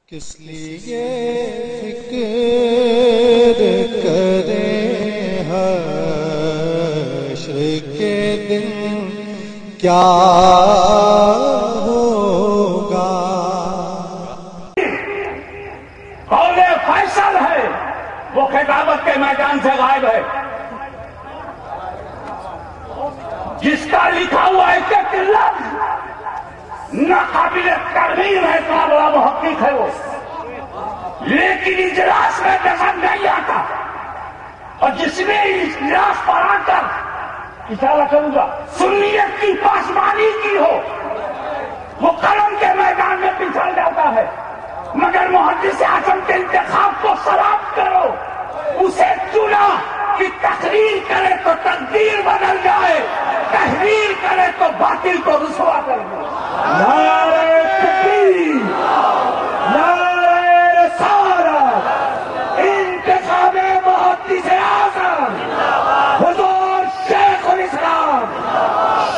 کس لیے فکر کریں حشر کے دن کیا ہوگا؟ قول فیصل ہے وہ خطابت کے میدان سے غائب ہے، جس کا لکھا ہوا ہے کہ لفظ ناقابل ترمیم ہے، اتنا بڑا محقق ہے وہ، لیکن اجلاس میں نظر نہیں آتا، اور جس نے اجلاس پر آ کر اشارہ کروں گا سنیت کی پاسمانی کی ہو وہ قلم کے میدان میں پچھڑ جاتا ہے، مگر محدث اعظم کے انتخاب کو سلام کرو، اسے چنا کہ تقریر کرے تو تقدیر بدل جائے، تحریر کرے تو باطل کو رسوا کر دے۔ نعرہ تکبیر، نعرہ رسالت، انتخاب محدث اعظم حضور شیخ الاسلام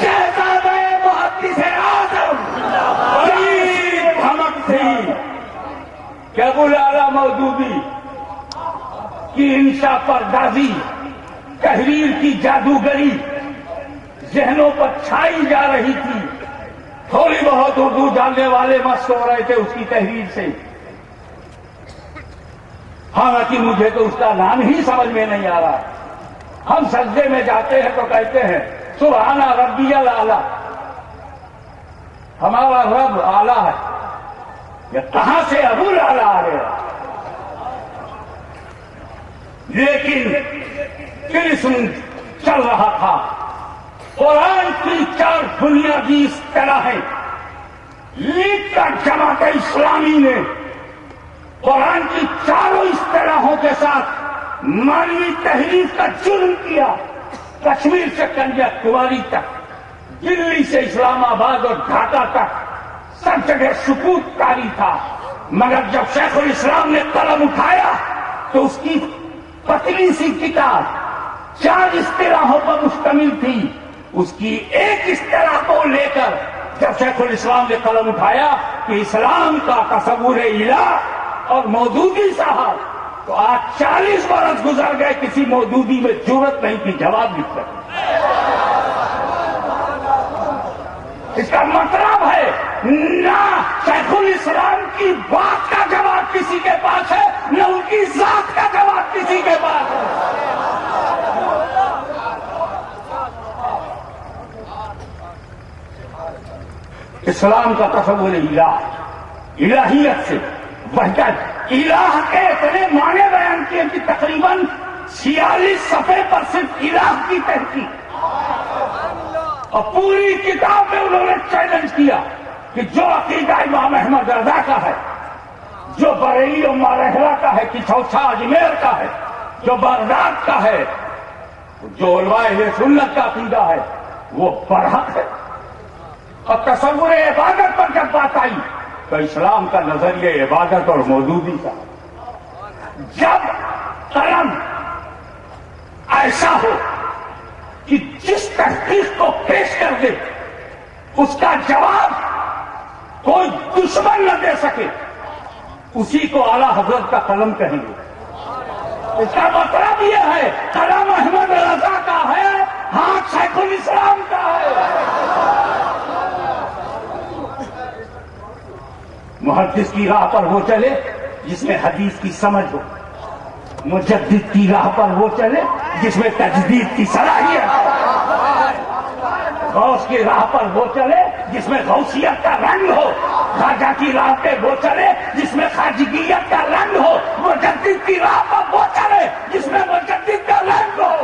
شہزادہ محدث اعظم بڑی دھمک تھی کہ ابو الاعلی مودودی کی انشاء پردازی، تحریر کی جادوگری ذہنوں پر چھائی جا رہی تھی، تھوڑی بہت اردو جاننے والے مست ہو رہے تھے اس کی تحریر سے، حالانکہ مجھے تو اس کا نام ہی سمجھ میں نہیں آ رہا۔ ہم سجدے میں جاتے ہیں تو کہتے ہیں سبحان ربی الاعلی، ہمارا رب اعلیٰ ہے، یہ کہاں سے ابو الاعلی آ گیا؟ لیکن کرسم چل رہا تھا، قرآن کی 4 بنیادی اصطلاحیں لکھ کر جماعت اسلامی نے قرآن کی 4 اصطلاحوں کے ساتھ مانوی تحریف کا جرم کیا، کشمیر سے کنیا کماری تک، دلی سے اسلام آباد اور ڈھاکہ تک سب جگہ سکوت کاری تھا، مگر جب شیخ الاسلام نے قلم اٹھایا تو اس کی پتلی سی کتاب 4 اصطلاحوں پر مشتمل تھی، اس کی ایک اصطلاح کو لے کر جب شیخ الاسلام نے قلم اٹھایا کہ اسلام کا تصور الہ اور مودودی صاحب، تو آج 40 برس گزر گئے، کسی مودودی میں جرأت نہیں تھی جواب لکھ سکے۔ اس کا مطلب ہے نہ شیخ الاسلام کی بات کا جواب کسی کے پاس ہے، نہ ان کی ذات کا جواب کسی کے پاس ہے۔ اسلام کا تصور الہ، الہیت سے وحدت، الہ کے اتنے معنی بیان کیے کہ تقریباً 46 صفحے پر صرف الہ کی تحقیق، اور پوری کتاب میں انہوں نے چیلنج کیا کہ جو عقیدہ امام احمد رضا کا ہے، جو بریلی و مارحلہ کا ہے، کچھوچھا اجمیر کا ہے، جو بغداد کا ہے، جو علماء اہل سنت کا عقیدہ ہے، وہ برحق ہے۔ اور تصور عبادت پر جب بات آئی تو اسلام کا نظریہ عبادت اور مودودی کا، جب قلم ایسا ہو کہ جس تحقیق کو پیش کر دے اس کا جواب کوئی دشمن نہ دے سکے، اسی کو اعلیٰ حضرت کا قلم کہیں گے۔ اس کا مطلب یہ ہے قلم احمد رضا کا ہے، ہاتھ شیخ الاسلام کا ہے۔ محدث کی راہ پر وہ چلے جس میں حدیث کی سمجھ ہو، مجدد کی راہ پر وہ چلے جس میں تجدید کی صلاحیت ہو، غوث کی راہ پر وہ چلے جس میں غوثیت کا رنگ ہو، خواجہ کی راہ پہ وہ چلے جس میں خواجگیت کا رنگ ہو، مجدد کی راہ پر وہ چلے جس میں مجدد کا رنگ ہو۔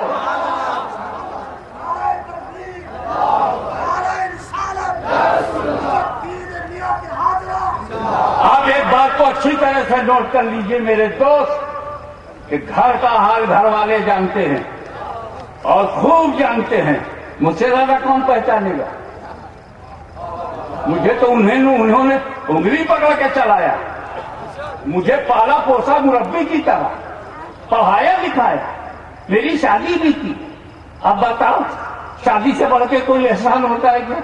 آپ ایک بات کو اچھی طرح سے نوٹ کر لیجئے میرے دوست، کہ گھر کا حال گھر والے جانتے ہیں اور خوب جانتے ہیں، مجھ سے زیادہ کون پہچانے گا؟ مجھے تو انہوں نے انگلی پکڑ کے چلایا، مجھے پالا پوسا مربی کی طرح، پڑھایا لکھایا، میری شادی بھی کی۔ اب بتاؤ شادی سے بڑھ کے کوئی احسان ہوتا ہے کیا؟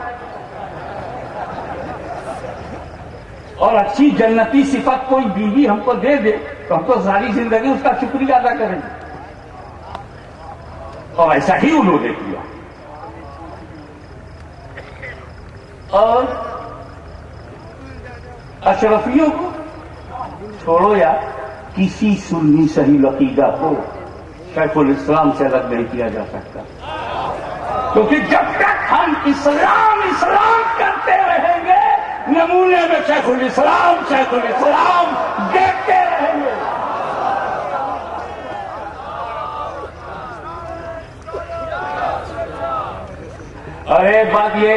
اور اچھی جنتی صفت کوئی بیوی ہم کو دے دے تو ہم تو ساری زندگی اس کا شکریہ ادا کریں گے. اور ایسا ہی انہوں نے کیا. اور اشرفیوں کو چھوڑو یا کسی سنی صحیح عقیدہ کو شیخ الاسلام سے الگ نہیں کیا جا سکتا، کیونکہ جب تک ہم اسلام کرتے رہیں گے نمونے میں شیخ الاسلام دیکھتے رہیں گے. اور ایک بات یہ،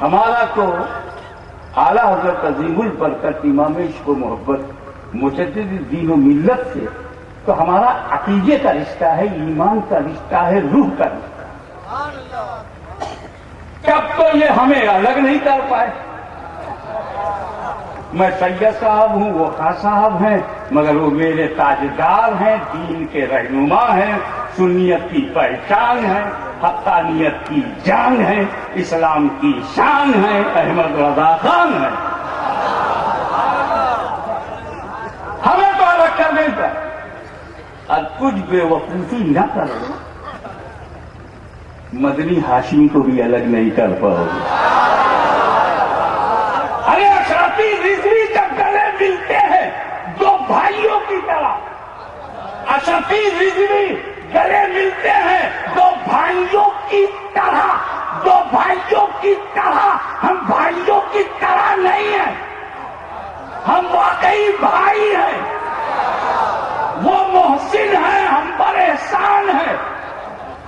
ہمارا تو اعلیٰ حضرت عظیم البرکت امام عشق و محبت مجدد دین و ملت سے تو ہمارا عقیدے کا رشتہ ہے، ایمان کا رشتہ ہے، روح کا رشتہ. تب تو یہ ہمیں الگ نہیں کر پائے. میں سید صاحب ہوں، وہ خاں صاحب ہیں، مگر وہ میرے تاجدار ہیں، دین کے رہنما ہیں، سنیت کی پہچان ہے، حقانیت کی جان ہے، اسلام کی شان ہے، احمد رضا خان ہے. ہمیں تو الگ کرنے کا اور کچھ بے وقوفی نہ کرو، مدنی ہاشمی کو بھی الگ نہیں کر پاؤ گے. ارے اشرفی رضوی جب گلے ملتے ہیں دو بھائیوں کی طرح، اشرفی رضوی گلے ملتے ہیں دو بھائیوں کی طرح، دو بھائیوں کی طرح. ہم بھائیوں کی طرح نہیں ہیں، ہم واقعی بھائی ہیں. وہ محسن ہیں، ہم پر احسان ہیں.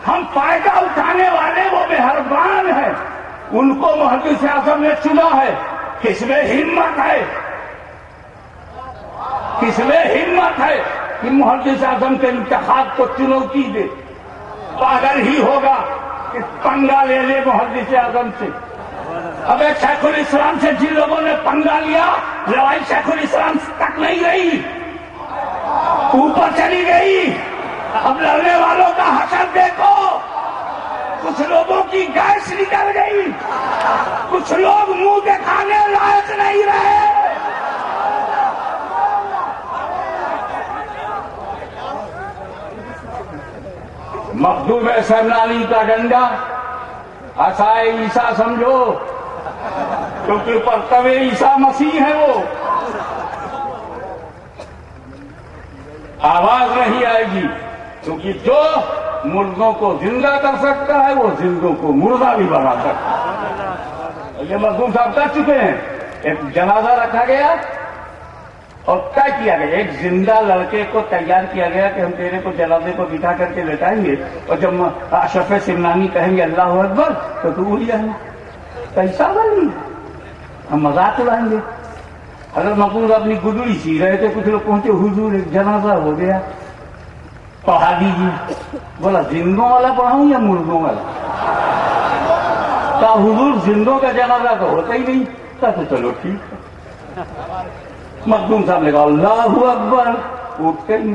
ہم فائدہ اٹھانے والے وہ مہربان ہیں. ان کو محدث اعظم نے چنا ہے. کس میں ہمت ہے، کس میں ہمت ہے کہ محدث اعظم کے انتخاب کو چنوتی دے؟ پاگل ہی ہوگا کہ پنگا لے لے محدث اعظم سے. اب ایک شیخ الاسلام سے جن لوگوں نے پنگا لیا، لڑائی شیخ الاسلام تک نہیں رہی، اوپر چلی گئی. اب لڑنے والوں کا حشر دیکھو، کچھ لوگوں کی گیس نکل گئی، کچھ لوگ منہ دکھانے لائق نہیں رہے. مخدوم سرنالی کا ڈنڈا عصائے عیسیٰ سمجھو، کیونکہ پرتو عیسیٰ مسیح ہے. وہ آواز نہیں آئے گی، کیونکہ جو مردوں کو زندہ کر سکتا ہے وہ زندوں کو مردہ بھی بنا سکتا ہے. یہ مخدوم صاحب کر چکے ہیں. ایک جنازہ رکھا گیا اور طے کیا گیا، ایک زندہ لڑکے کو تیار کیا گیا کہ ہم تیرے کو جنازے کو بٹھا کر کے لٹائیں گے، اور جب اشرف سمنانی کہیں گے اللہ اکبر تو اڑ جائیں گے. کیسا بنی، ہم مذاق اڑائیں گے. حضرت مقبول اپنی گدڑی سی رہے تھے، کچھ لوگ پہنچے، حضور ایک جنازہ ہو گیا، پڑھا دیجیے. بولا زندوں والا پڑھاؤں یا مردوں والا؟ کہا حضور زندوں کا جنازہ تو ہوتا ہی نہیں. کہا تو چلو ٹھیک ہے. مخدوم صاحب نے کہا اللہ اکبر، اٹھتے ہی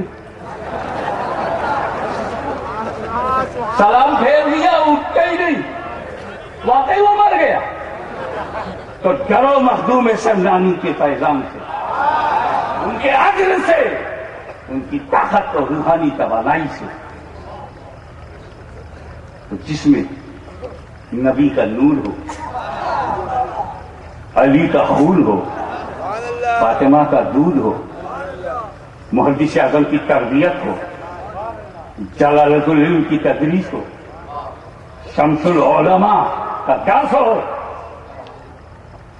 سلام پھیر دیا، اٹھتے ہی نہیں. واقعی وہ مر گیا. تو ڈرو مخدوم سمنانی کے پیغام سے، ان کے اجر سے، ان کی طاقت اور روحانی توانائی سے. تو جس میں نبی کا نور ہو، علی کا خون ہو، فاطمہ کا دودھ ہو، محدث اعظم کی تربیت ہو، جلالۃ العلم کی تدریس ہو، شمس العلماء کا درس ہو،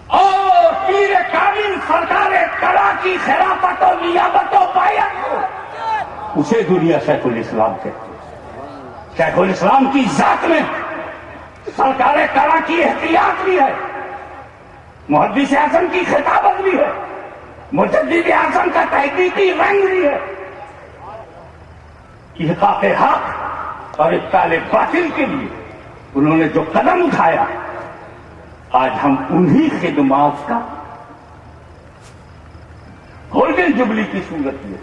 اور پیر کامل سرکار کلا کی خلافت و نیابت و بیعت ہو، اسے دنیا شیخ الاسلام کہتے ہیں. شیخ الاسلام کی ذات میں سرکار کلا کی احتیاط بھی ہے، محدث اعظم کی خطابت بھی ہے، مجدد اعظم کا تحقیقی رنگ بھی ہے. احقاق حق اور ابطال باطل کے لیے انہوں نے جو قدم اٹھایا، آج ہم انہی خدمات کا گولڈن جبلی کی صورت میں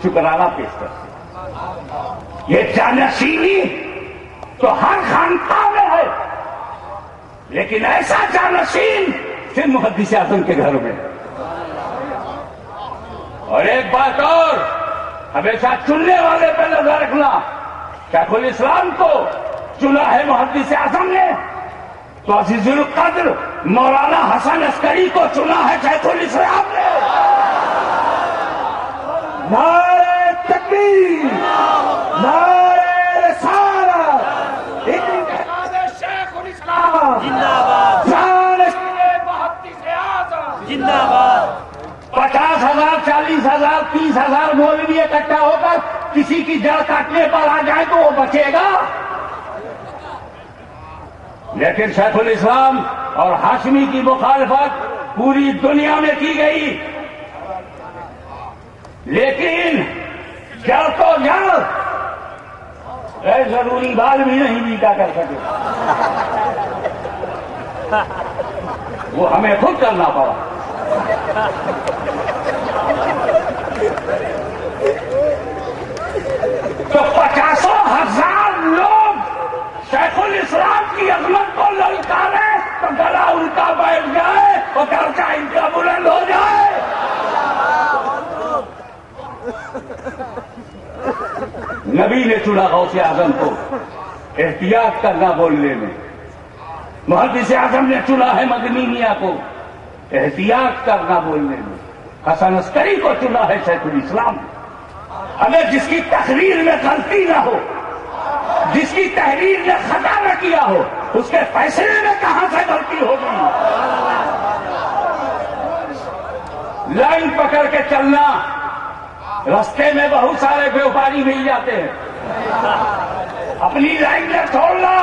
شکرانہ پیش کرتے ہیں. یہ جانشینی تو ہر خانقاہ میں ہے، لیکن ایسا جانشین صرف محدث اعظم کے گھر میں. ایک بات اور ہمیشہ چننے والے پہ نظر رکھنا. شیخ الاسلام کو چنا ہے محدث اعظم نے تو عزیز القدر مولانا حسن عسکری کو چنا ہے شیخ الاسلام نے. نعرہ تکبیر، نعرہ رسالت، شیخ الاسلام زندہ باد، محدث اعظم زندہ باد. 50,000 40,000 30,000 مولوی اکٹھا ہو کر کسی کی جڑ کاٹنے پر آ جائے تو وہ بچے گا. لیکن شیخ الاسلام اور ہاشمی کی مخالفت پوری دنیا میں کی گئی، لیکن جڑ تو جڑ غیر ضروری بال بھی نہیں بیٹا کر سکے. وہ ہمیں خود کرنا پڑا. تو 50,000 لوگ شیخ الاسلام کی عظمت کو للکارے تو گلا ان کا بیٹھ جائے اور درجہ ان کا بلند ہو جائے. نبی نے چنا غوث اعظم کو احتیاط کرنا بولنے میں. محدث اعظم نے چنا ہے مدنی میاں کو احتیاط کرنا بولنے میں. حسن عسکری کو چنا ہے شیخ الاسلام نے. اگر جس کی تقریر میں غلطی نہ ہو، جس کی تحریر نے خطا نہ کیا ہو، اس کے فیصلے میں کہاں سے غلطی ہوگی؟ لائن پکڑ کے چلنا، رستے میں بہت سارے بیوپاری مل جاتے ہیں، اپنی لائن میں چھوڑنا.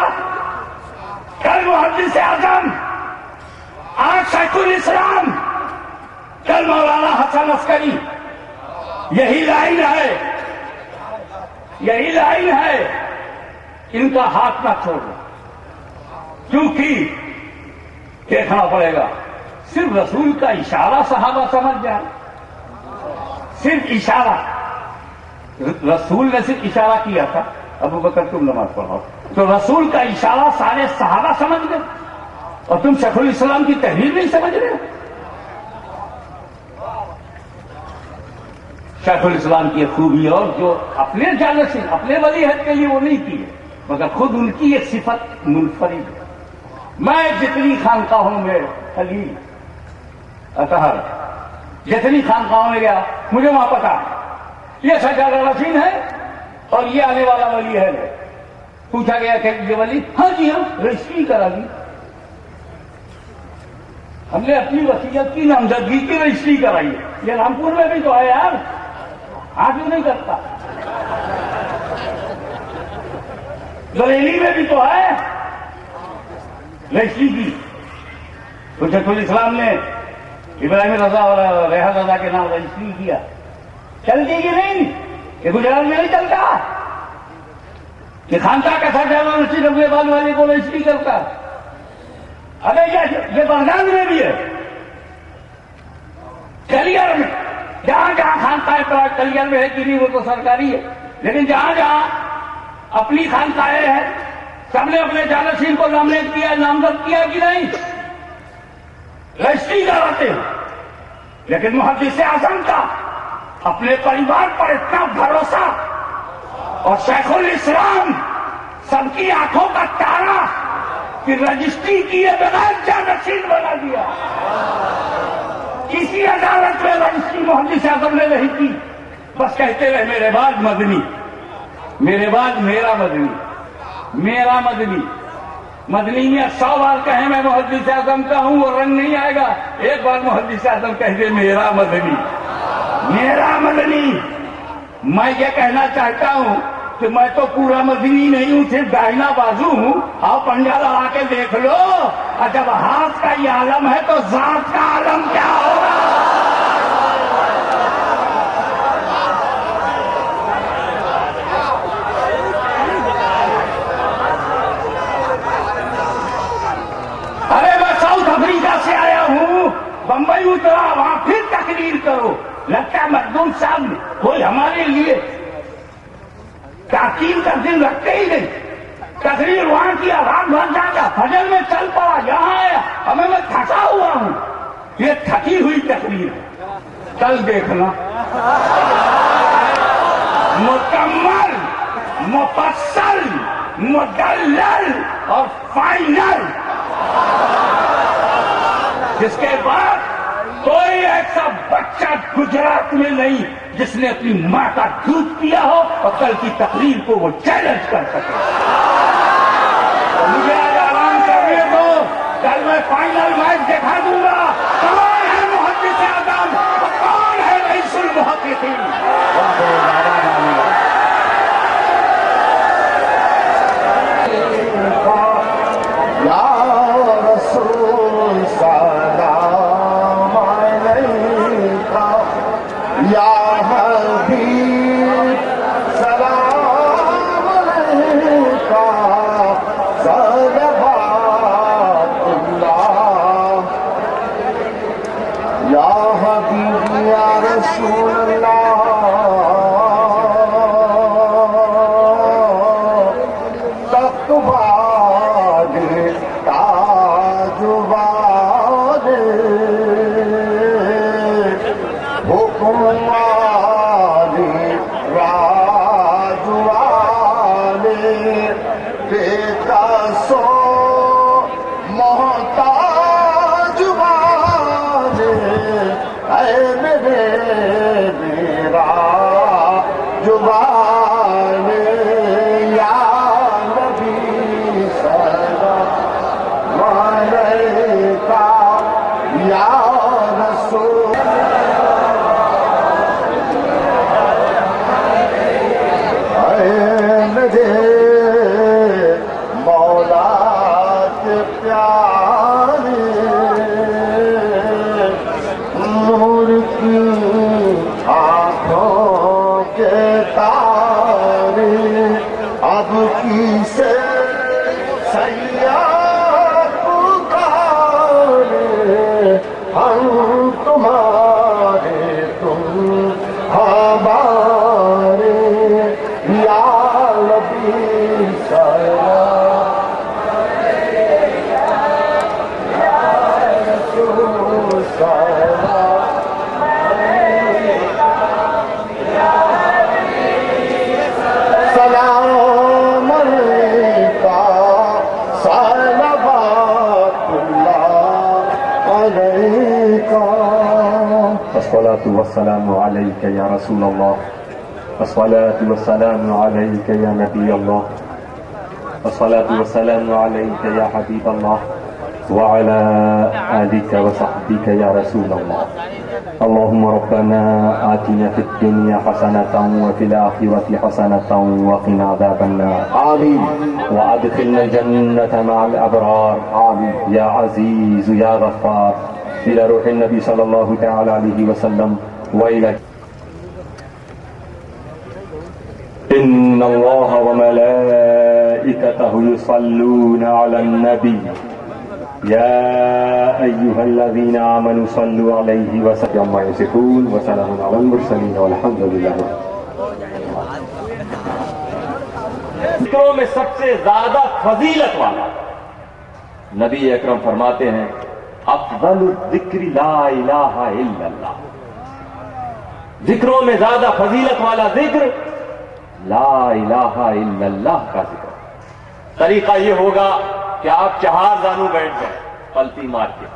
کل محدث اعظم، آج شیخ الاسلام، کل مولانا حسن عسکری. یہی لائن ہے، یہی لائن ہے. ان کا ہاتھ نہ چھوڑنا، کیونکہ دیکھنا پڑے گا. صرف رسول کا اشارہ صحابہ سمجھ جائیں، صرف اشارہ. رسول نے صرف اشارہ کیا تھا، ابو بکر تم نماز پڑھاؤ، تو رسول کا اشارہ سارے صحابہ سمجھ گئے اور تم شیخ الاسلام کی تحریر نہیں سمجھ رہے ہو. شیخ الاسلام کی خوبی اور جو اپنے جانشین اپنے ولیعہد کے لیے وہ نہیں کی ہے، مگر خود ان کی ایک صفت منفرد ہے. میں جتنی خانقاہوں میں خلیل اطہر جتنی خانقاہوں میں گیا مجھے وہاں پتا یہ سجادہ رسین ہے اور یہ آنے والا ولی ہے. پوچھا گیا کہ یہ ولی؟ ہاں جی ہاں، رجسٹری کرا دی. ہم نے اپنی وصیت کی نامزدگی کی رجسٹری کرائی ہے. یہ رامپور میں بھی تو ہے یار، آج بھی نہیں کرتا. بریلی میں بھی تو ہے رجسٹری کی. تو شیخ الاسلام نے ابراہیم رضا اور ریحان رضا کے نام رجسٹری کیا. چلتی کہ نہیں؟ یہ گجرات میں نہیں چلتا کہ خانقاہ کا سرجامہ مسجد اپنے بال والے کو رجسٹری کرتا. ارے یہ بغداد میں بھی ہے، کلیئر میں. جہاں جہاں خانقاہ کلیئر میں ہے کہ نہیں وہ تو سرکاری ہے، لیکن جہاں جہاں اپنی خانقاہیں ہیں سب نے اپنے جانشین کو نامزد کیا، نامزد کیا کہ نہیں؟ رجسٹری کراتے ہیں. لیکن محدث اعظم کا اپنے پریوار پر اتنا بھروسہ اور شیخ الاسلام سب کی آنکھوں کا تارا کہ رجسٹری کیے بغیر جانشین بنا دیا. کسی عدالت میں رجسٹری محدث اعظم نے نہیں کی. بس کہتے رہے میرے بعد مدنی، میرے بعد میرا مدنی، میرا مدنی. مدنی میں 100 بار کہیں میں محدث اعظم کا ہوں وہ رنگ نہیں آئے گا. ایک بار محدث اعظم کہہ دے میرا مدنی، میرا مدنی. میں یہ کہنا چاہتا ہوں کہ میں تو پورا مدنی نہیں ہوں، صرف داہنا بازو ہوں. آؤ پنجا لگا کے دیکھ لو، اور جب ہاتھ کا یہ عالم ہے تو ذات کا عالم کیا ہوگا؟ ارے میں ساؤتھ افریقہ سے آیا ہوں، بمبئی اترا، وہاں پھر تقریر کرو. لگتا ہے مخدوم صاحب کوئی ہمارے لیے تاکید کا دن رکھتے ہی نہیں. تقریر وہاں کیا، رات بھر جاگا، فجر میں چل پڑا، یہاں آیا. ہمیں میں تھکا ہوا ہوں. یہ تھکی ہوئی تقریر ہے. کل دیکھنا مکمل، مفصل، مدلل اور فائنل، جس کے بعد کوئی ایسا بچہ گجرات میں نہیں جس نے اپنی ماں کا دودھ پیا ہو اور کل کی تقریر کو وہ چیلنج کر سکے. مجھے آج اعلان کرنے دو، کل میں فائنل میچ دکھا دوں گا. کون ہے محدث اعظم اور کون ہے رئیس المحققین. یا رسول سلام علیکہ، یا حبیب سلام علیکہ، صلوات اللہ. یا حبیب یا رسول اللہ، تخت والے تاج والے، حکم والے راج والے، بے قصو محتاج والے، اے میرے میراج والے، یا نبی سلام علیکہ، یا رسول. اے میرے مولا کے پیارے، نور کی آنکھوں کے تارے، اب کی سے سیاہ پکارے، ہم تمہارے تم ہمارے، یا نبی سلام رسول سلام. سلام علیکہ، صلوات اللہ علیکہ. الصلاة والسلام عليك يا رسول الله، الصلاة والسلام عليك يا نبي الله، الصلاة والسلام عليك يا حبيب الله، وعلى آلك وصحبك يا رسول الله. اللهم ربنا آتنا في الدنيا حسنة وفي الآخرة حسنة وقنا عذاب النار. آمین. وأدخلنا الجنة مع الأبرار. آمین. يا عزيز يا غفار. إلى روح النبي صلى الله تعالى عليه وسلم وإلى إن الله وملائكته يصلون على النبي يا أيها الذين آمنوا صلوا عليه وسلموا عما يصفون وسلام على المرسلين والحمد لله. ذکروں میں سب سے زیادہ فضیلت والا نبی اکرم فرماتے ہیں افضل الذکر لا الہ الا اللہ. ذکروں میں زیادہ فضیلت والا ذکر لا الہ الا اللہ کا ذکر. طریقہ یہ ہوگا کہ آپ چہار زانو بیٹھ جائیں پلتی مار کے،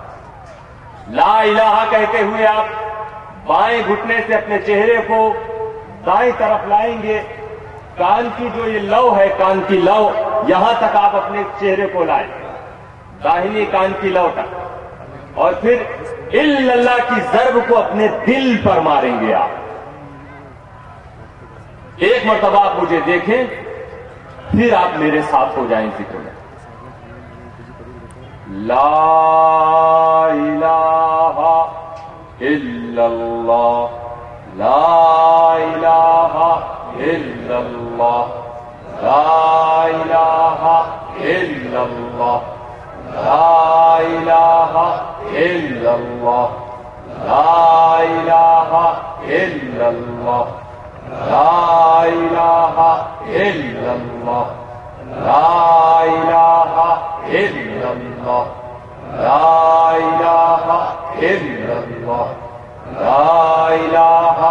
لا الہ کہتے ہوئے آپ بائیں گھٹنے سے اپنے چہرے کو دائیں طرف لائیں گے. کان کی جو یہ لو ہے، کان کی لو، یہاں تک آپ اپنے چہرے کو لائیں، داہنی کان کی لو تک، اور پھر الا اللہ کی ضرب کو اپنے دل پر ماریں گے آپ. ایک مرتبہ آپ مجھے دیکھیں، پھر آپ میرے ساتھ ہو جائیں ذکر میں. لا الہ الا اللہ، لا الہ الا اللہ، لا الہ الا اللہ، لا الہ الا اللہ، لا الہ الا اللہ، لا الہ الا اللہ، لا الہ الا اللہ، لا الہ الا اللہ، لا الہ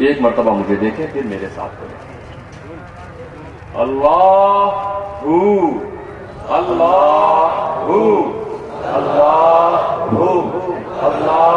ایک مرتبہ مجھے دیکھیں پھر میرے ساتھ کریں. اللہ اللہ اللہ اللہ اللہ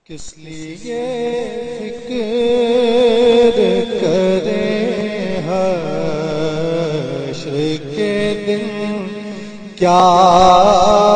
کس لیے فکر کریں حشر کے دن کیا